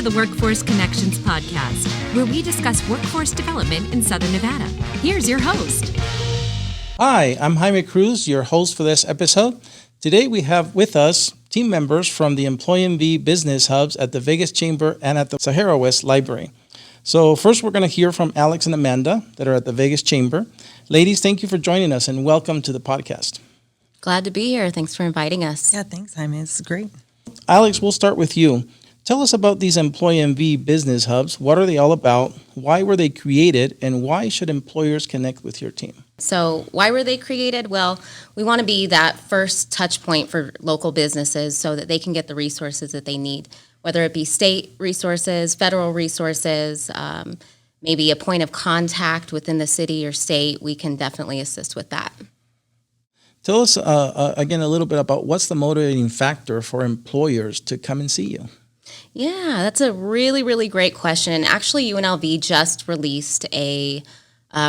the Workforce Connections podcast, where we discuss workforce development in Southern Nevada. Here's your host. Hi, I'm Jaime Cruz, your host for this episode. Today we have with us team members from the EmployMV business hubs at the Vegas Chamber and at the Sahara West Library. So first we're going to hear from Alex and Amanda that are at the Vegas Chamber. Ladies, thank you for joining us and welcome to the podcast. Glad to be here. Thanks for inviting us. Yeah, thanks, Jaime. It's great. Alex, we'll start with you. Tell us about these EmployMV business hubs. What are they all about? Why were they created? And why should employers connect with your team? So why were they created? Well, we want to be that first touch point for local businesses so that they can get the resources that they need, whether it be state resources, federal resources, maybe a point of contact within the city or state. We can definitely assist with that. Tell us again a little bit about what's the motivating factor for employers to come and see you? Yeah, that's a really, really great question. Actually, UNLV just released a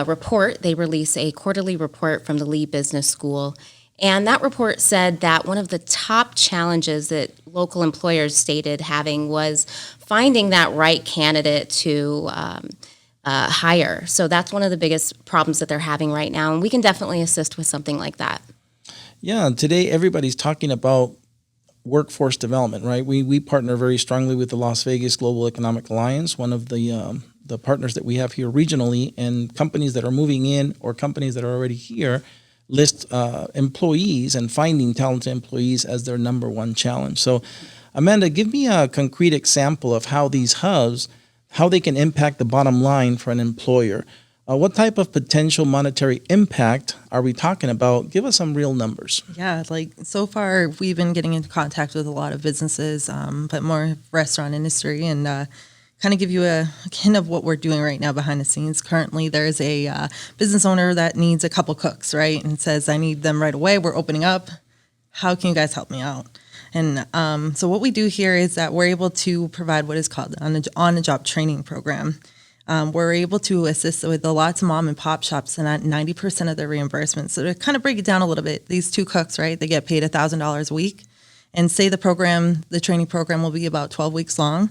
report. They released a quarterly report from the Lee Business School. And that report said that one of the top challenges that local employers stated having was finding that right candidate to hire. So that's one of the biggest problems that they're having right now. And we can definitely assist with something like that. Yeah, today everybody's talking about workforce development, right? We partner very strongly with the Las Vegas Global Economic Alliance, one of the partners that we have here regionally, and companies that are moving in or companies that are already here list employees and finding talented employees as their number one challenge. So, Amanda, give me a concrete example of how these hubs, how they can impact the bottom line for an employer. What type of potential monetary impact are we talking about? Give us some real numbers. Yeah, like so far we've been getting into contact with a lot of businesses, but more restaurant industry, and kind of give you a hint of what we're doing right now behind the scenes. Currently, there's a business owner that needs a couple cooks, right? And says, I need them right away. We're opening up. How can you guys help me out? And so what we do here is that we're able to provide what is called on-the-job training program. We're able to assist with lots of mom and pop shops and at 90% of their reimbursements. So to kind of break it down a little bit, these two cooks, right, they get paid $1,000 a week. And say the training program will be about 12 weeks long.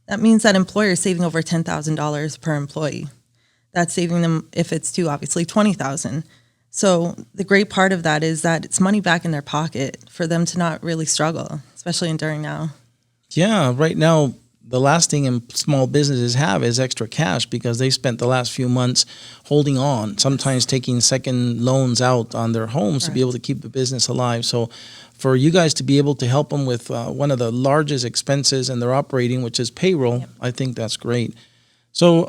That means that employer is saving over $10,000 per employee. That's saving them, if it's two, obviously $20,000. So the great part of that is that it's money back in their pocket for them to not really struggle, especially during now. Yeah, right now, the last thing small businesses have is extra cash because they spent the last few months holding on, sometimes taking second loans out on their homes to be able to keep the business alive. So for you guys to be able to help them with one of the largest expenses in their operating, which is payroll, I think that's great. So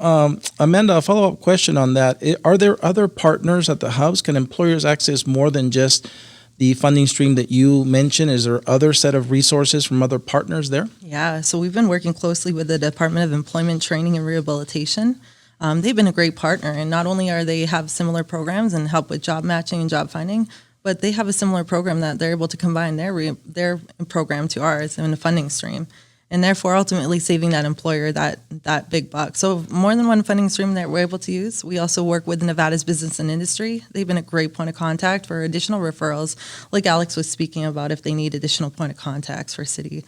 Amanda, a follow-up question on that. Are there other partners at the hubs? Can employers access more than just the funding stream that you mentioned? Is there other set of resources from other partners there? Yeah, so we've been working closely with the Department of Employment Training and Rehabilitation. They've been a great partner, and not only are they have similar programs and help with job matching and job finding, but they have a similar program that they're able to combine their program to ours in a funding stream, and therefore ultimately saving that employer that big buck. So more than one funding stream that we're able to use. We also work with Nevada's Business and Industry. They've been a great point of contact for additional referrals, like Alex was speaking about, if they need additional point of contacts for city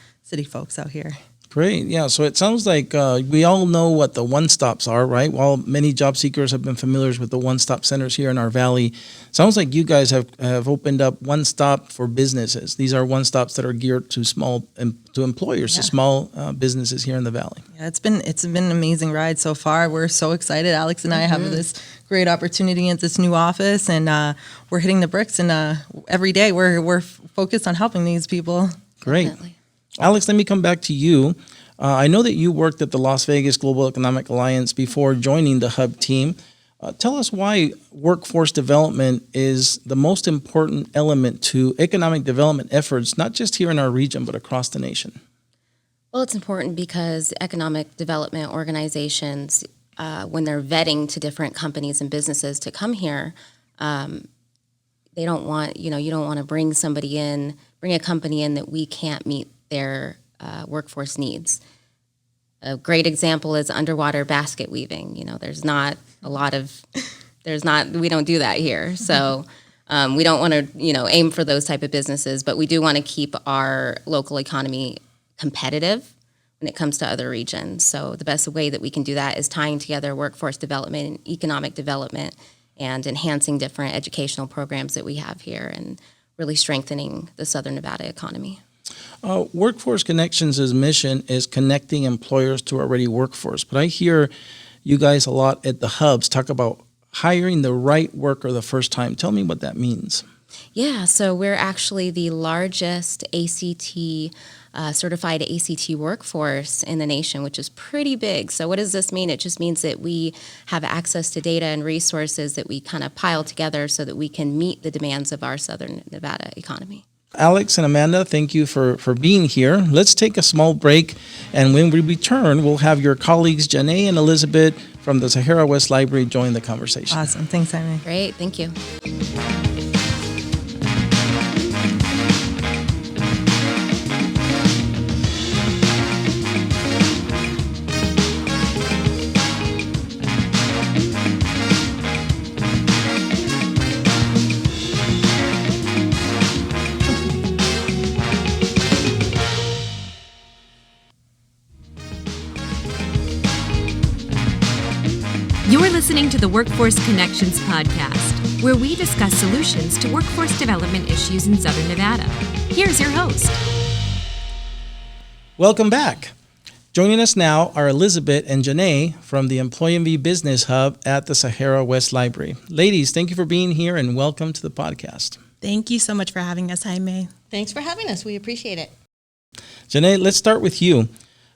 folks out here. Great. Yeah. So it sounds like we all know what the one-stops are, right? While many job seekers have been familiar with the one-stop centers here in our valley, sounds like you guys have opened up one-stop for businesses. These are one-stops that are geared to to employers, to small businesses here in the valley. Yeah, it's been an amazing ride so far. We're so excited. Alex and I have this great opportunity at this new office, and we're hitting the bricks. And every day we're focused on helping these people. Great. Definitely. Alex, let me come back to you. I know that you worked at the Las Vegas Global Economic Alliance before joining the Hub team. Tell us why workforce development is the most important element to economic development efforts, not just here in our region, but across the nation. Well, it's important because economic development organizations, when they're vetting to different companies and businesses to come here, they don't want, you don't want to bring a company in that we can't meet their workforce needs. A great example is underwater basket weaving. There's not a lot of, we don't do that here. So we don't want to, aim for those type of businesses, but we do want to keep our local economy competitive. when it comes to other regions. So the best way that we can do that is tying together workforce development and economic development and enhancing different educational programs that we have here and really strengthening the Southern Nevada economy. Workforce Connections' mission is connecting employers to already workforce, but I hear you guys a lot at the hubs talk about hiring the right worker the first time. Tell me what that means. Yeah, so we're actually the largest ACT certified ACT workforce in the nation, which is pretty big. So what does this mean? It just means that we have access to data and resources that we kind of pile together so that we can meet the demands of our Southern Nevada economy. Alex and Amanda, thank you for being here. Let's take a small break, and when we return, we'll have your colleagues Janae and Elizabeth from the Sahara West Library join the conversation. Awesome. Thanks, Jaime. Great, thank you. You're listening to the Workforce Connections podcast, where we discuss solutions to workforce development issues in Southern Nevada. Here's your host. Welcome back. Joining us now are Elizabeth and Janae from the EmployMV Business Hub at the Sahara West Library. Ladies, thank you for being here and welcome to the podcast. Thank you so much for having us, Jaime. Thanks for having us. We appreciate it. Janae, let's start with you.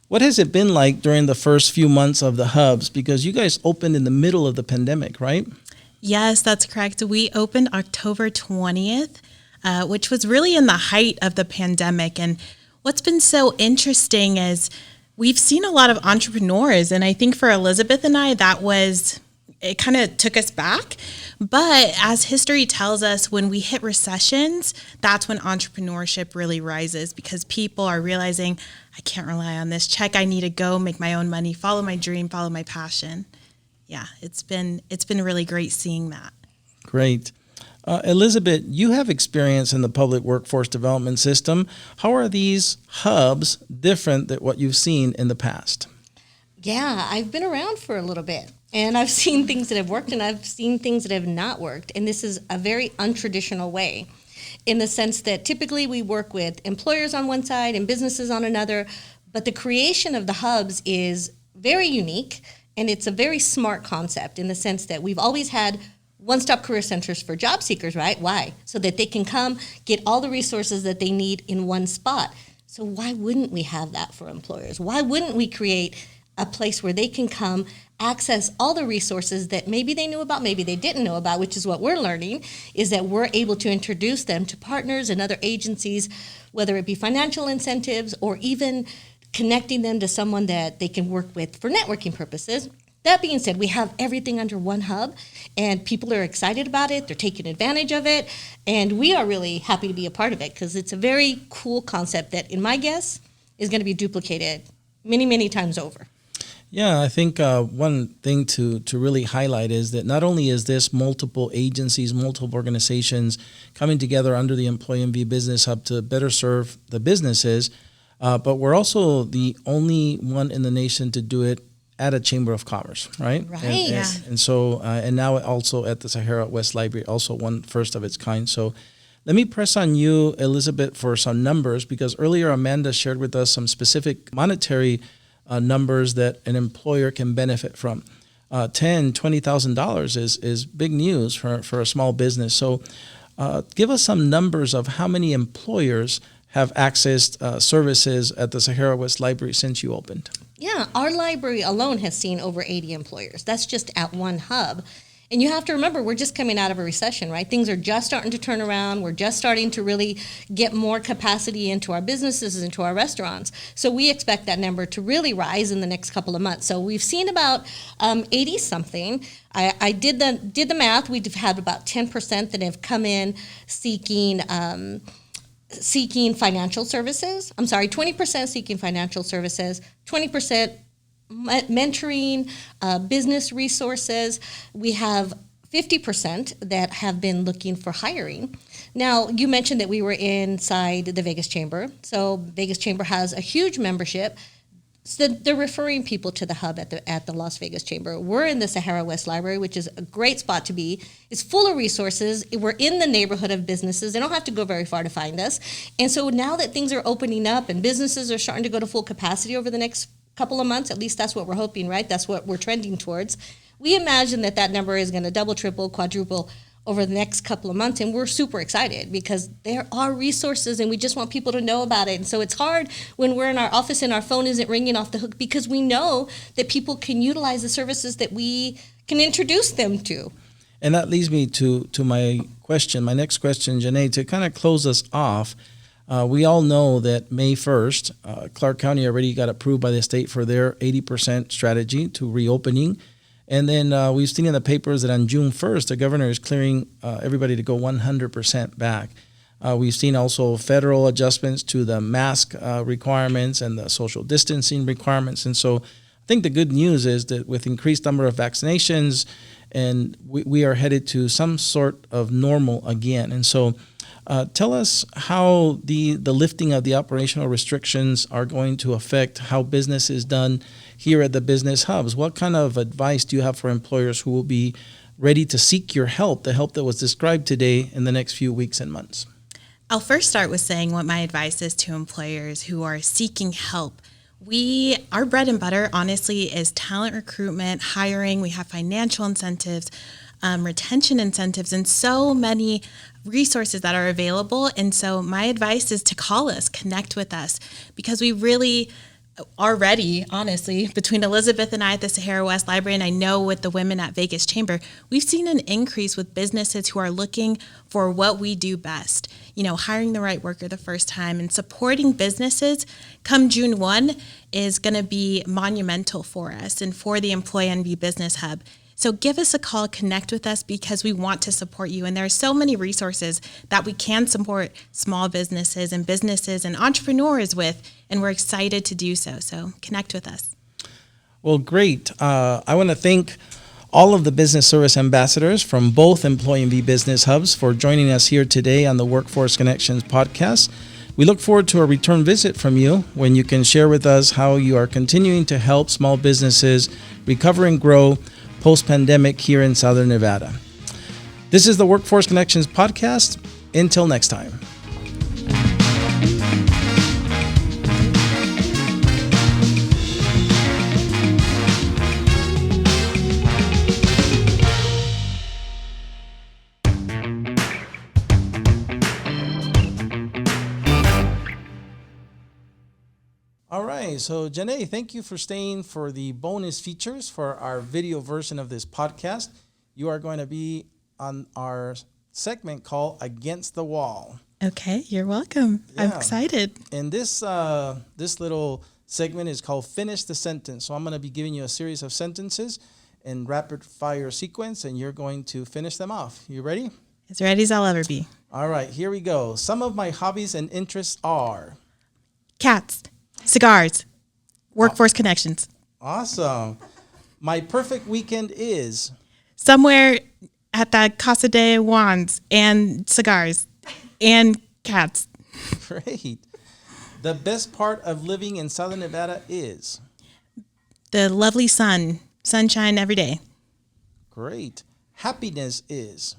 What has it been like during the first few months of the hubs? Because you guys opened in the middle of the pandemic, right? Yes, that's correct. We opened October 20th, which was really in the height of the pandemic. And what's been so interesting is we've seen a lot of entrepreneurs. And I think for Elizabeth and I, it kind of took us back. But as history tells us, when we hit recessions, that's when entrepreneurship really rises because people are realizing, I can't rely on this check. I need to go make my own money, follow my dream, follow my passion. Yeah, it's been really great seeing that. Great. Elizabeth, you have experience in the public workforce development system. How are these hubs different than what you've seen in the past? Yeah, I've been around for a little bit and I've seen things that have worked and I've seen things that have not worked. And this is a very untraditional way in the sense that typically we work with employers on one side and businesses on another. But the creation of the hubs is very unique and it's a very smart concept in the sense that we've always had one-stop career centers for job seekers, right? Why? So that they can come get all the resources that they need in one spot. So why wouldn't we have that for employers? Why wouldn't we create a place where they can come access all the resources that maybe they knew about, maybe they didn't know about, which is what we're learning, is that we're able to introduce them to partners and other agencies, whether it be financial incentives or even connecting them to someone that they can work with for networking purposes. That being said, we have everything under one hub, and people are excited about it. They're taking advantage of it, and we are really happy to be a part of it because it's a very cool concept that, in my guess, is going to be duplicated many, many times over. Yeah, I think one thing to really highlight is that not only is this multiple agencies, multiple organizations coming together under the EmployMV Business Hub to better serve the businesses, but we're also the only one in the nation to do it at a Chamber of Commerce, right? Right. And so, and now also at the Sahara West Library, also one first of its kind. So let me press on you, Elizabeth, for some numbers, because earlier Amanda shared with us some specific monetary numbers that an employer can benefit from. $10,000, $20,000 is big news for a small business. So give us some numbers of how many employers have accessed services at the Sahara West Library since you opened. Yeah, our library alone has seen over 80 employers. That's just at one hub. And you have to remember, we're just coming out of a recession, right? Things are just starting to turn around. We're just starting to really get more capacity into our businesses, into our restaurants. So we expect that number to really rise in the next couple of months. So we've seen about 80-something. I did the math. We've had about 10% that have come in seeking financial services. 20% seeking financial services, 20% mentoring, business resources. We have 50% that have been looking for hiring. Now, you mentioned that we were inside the Vegas Chamber. So Vegas Chamber has a huge membership. So they're referring people to the hub at the Las Vegas Chamber. We're in the Sahara West Library, which is a great spot to be. It's full of resources. We're in the neighborhood of businesses. They don't have to go very far to find us. And so now that things are opening up and businesses are starting to go to full capacity over the next couple of months, at least that's what we're hoping, right? That's what we're trending towards. We imagine that number is going to double, triple, quadruple over the next couple of months, and we're super excited because there are resources and we just want people to know about it. And so it's hard when we're in our office and our phone isn't ringing off the hook because we know that people can utilize the services that we can introduce them to. And that leads me to my question, my next question, Janae, to kind of close us off. We all know that May 1st, Clark County already got approved by the state for their 80% strategy to reopening. And then we've seen in the papers that on June 1st, the governor is clearing everybody to go 100% back. We've seen also federal adjustments to the mask requirements and the social distancing requirements. And so I think the good news is that with increased number of vaccinations, and we are headed to some sort of normal again. And so tell us how the lifting of the operational restrictions are going to affect how business is done here at the business hubs. What kind of advice do you have for employers who will be ready to seek your help, the help that was described today, in the next few weeks and months? I'll first start with saying what my advice is to employers who are seeking help. Our bread and butter, honestly, is talent recruitment, hiring. We have financial incentives, retention incentives, and so many resources that are available. And so my advice is to call us, connect with us, because we really are ready, honestly. Between Elizabeth and I at the Sahara West Library, and I know with the women at Vegas Chamber, we've seen an increase with businesses who are looking for what we do best. Hiring the right worker the first time and supporting businesses come June 1 is going to be monumental for us and for the Employ NV Business Hub. So give us a call, connect with us, because we want to support you. And there are so many resources that we can support small businesses and entrepreneurs with, and we're excited to do so. So connect with us. Well, great. I want to thank all of the business service ambassadors from both Employ NV Business Hubs for joining us here today on the Workforce Connections podcast. We look forward to a return visit from you when you can share with us how you are continuing to help small businesses recover and grow post-pandemic here in Southern Nevada. This is the Workforce Connections podcast. Until next time. All right, so Janae, thank you for staying for the bonus features for our video version of this podcast. You are going to be on our segment called Against the Wall. Okay, you're welcome. Yeah. I'm excited. And this little segment is called Finish the Sentence. So I'm going to be giving you a series of sentences in rapid fire sequence, and you're going to finish them off. You ready? As ready as I'll ever be. All right, here we go. Some of my hobbies and interests are... Cats, cigars, workforce connections. Awesome. My perfect weekend is... Somewhere at the Casa de Juans and cigars and cats. Great. The best part of living in Southern Nevada is... The lovely sunshine every day. Great. Happiness is...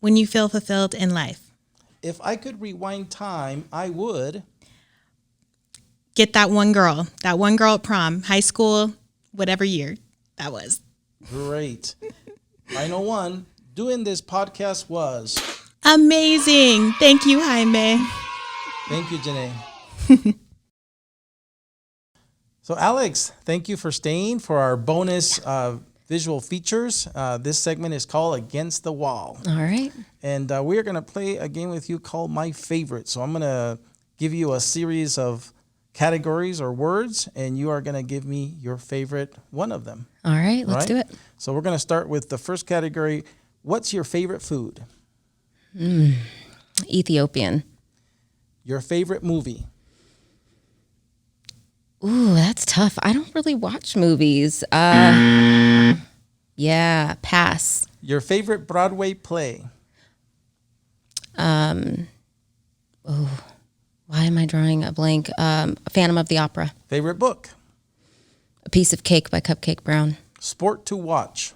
When you feel fulfilled in life. If I could rewind time, I would... Get that one girl at prom, high school, whatever year that was. Great. Final one. Doing this podcast was... Amazing. Thank you, Jaime. Thank you, Janae. So, Alex, thank you for staying for our bonus visual features. This segment is called Against the Wall. All right. And we're going to play a game with you called My Favorite. So I'm going to give you a series of categories or words, and you are going to give me your favorite one of them. All right, let's do it. So we're going to start with the first category. What's your favorite food? Ethiopian. Your favorite movie? Ooh, that's tough. I don't really watch movies. Yeah, pass. Your favorite Broadway play? Why am I drawing a blank? Phantom of the Opera. Favorite book? A Piece of Cake by Cupcake Brown. Sport to watch.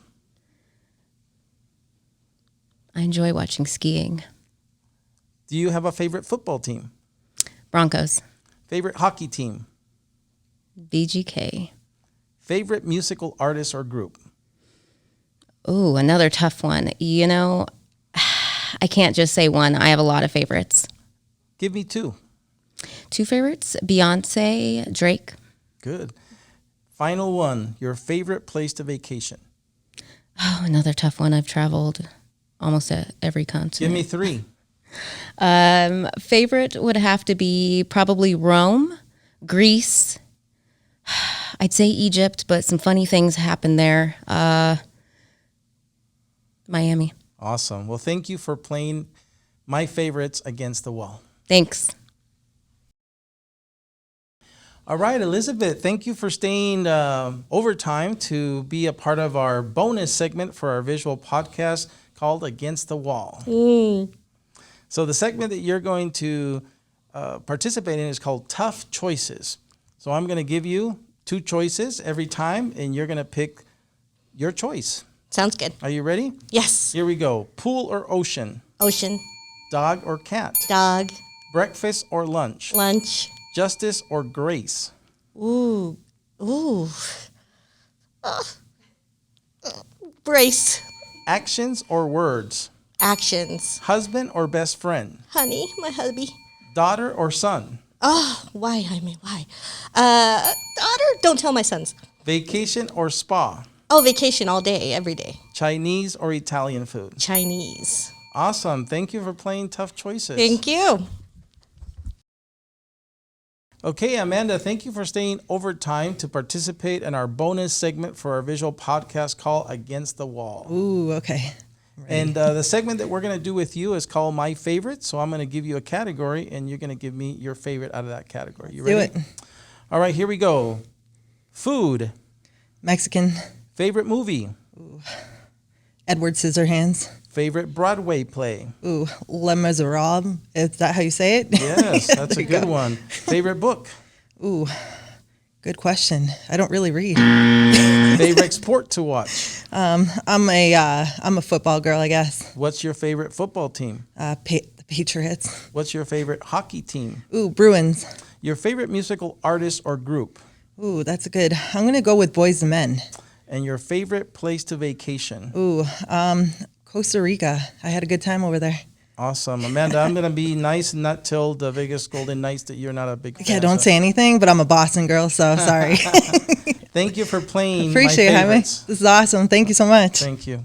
I enjoy watching skiing. Do you have a favorite football team? Broncos. Favorite hockey team? VGK. Favorite musical artist or group? Ooh, another tough one. You know, I can't just say one. I have a lot of favorites. Give me two. Two favorites, Beyonce, Drake. Good. Final one, your favorite place to vacation? Oh, another tough one. I've traveled almost at every Give continent. me three. Favorite would have to be probably Rome, Greece. I'd say Egypt, but some funny things happened there. Miami. Awesome. Well, thank you for playing my favorites against the wall. Thanks. All right, Elizabeth, thank you for staying overtime to be a part of our bonus segment for our visual podcast called Against the Wall. So the segment that you're going to participate in is called Tough Choices. So I'm going to give you two choices every time, and you're going to pick your choice. Sounds good. Are you ready? Yes. Here we go. Pool or ocean? Ocean. Dog or cat? Dog. Breakfast or lunch? Lunch. Justice or grace? Ooh. Ooh. Brace. Actions or words? Actions. Husband or best friend? Honey, my hubby. Daughter or son? Oh, why? I mean, why? Daughter, don't tell my sons. Vacation or spa? Oh, vacation all day, every day. Chinese or Italian food? Chinese. Awesome. Thank you for playing Tough Choices. Thank you. Okay, Amanda, thank you for staying overtime to participate in our bonus segment for our visual podcast called Against the Wall. Ooh, okay. And the segment that we're going to do with you is called My Favorite. So I'm going to give you a category, and you're going to give me your favorite out of that category. You ready? Do it. All right, here we go. Food. Mexican. Favorite movie. Edward Scissorhands. Favorite Broadway play. Ooh, Les Miserables. Is that how you say it? Yes, that's a There you good go. one. Favorite book. Ooh, good question. I don't really read. Favorite sport to watch. I'm a football girl, I guess. What's your favorite football team? The Patriots. What's your favorite hockey team? Ooh, Bruins. Your favorite musical artist or group? Ooh, that's good. I'm gonna go with Boys and Men. And your favorite place to vacation? Ooh, Costa Rica. I had a good time over there. Awesome. Amanda, I'm going to be nice and not tell the Vegas Golden Knights that you're not a big fan. Yeah, don't say anything, but I'm a Boston girl, so sorry. Thank you for playing Appreciate it, my Jaime. favorites. This is awesome. Thank you so much. Thank you.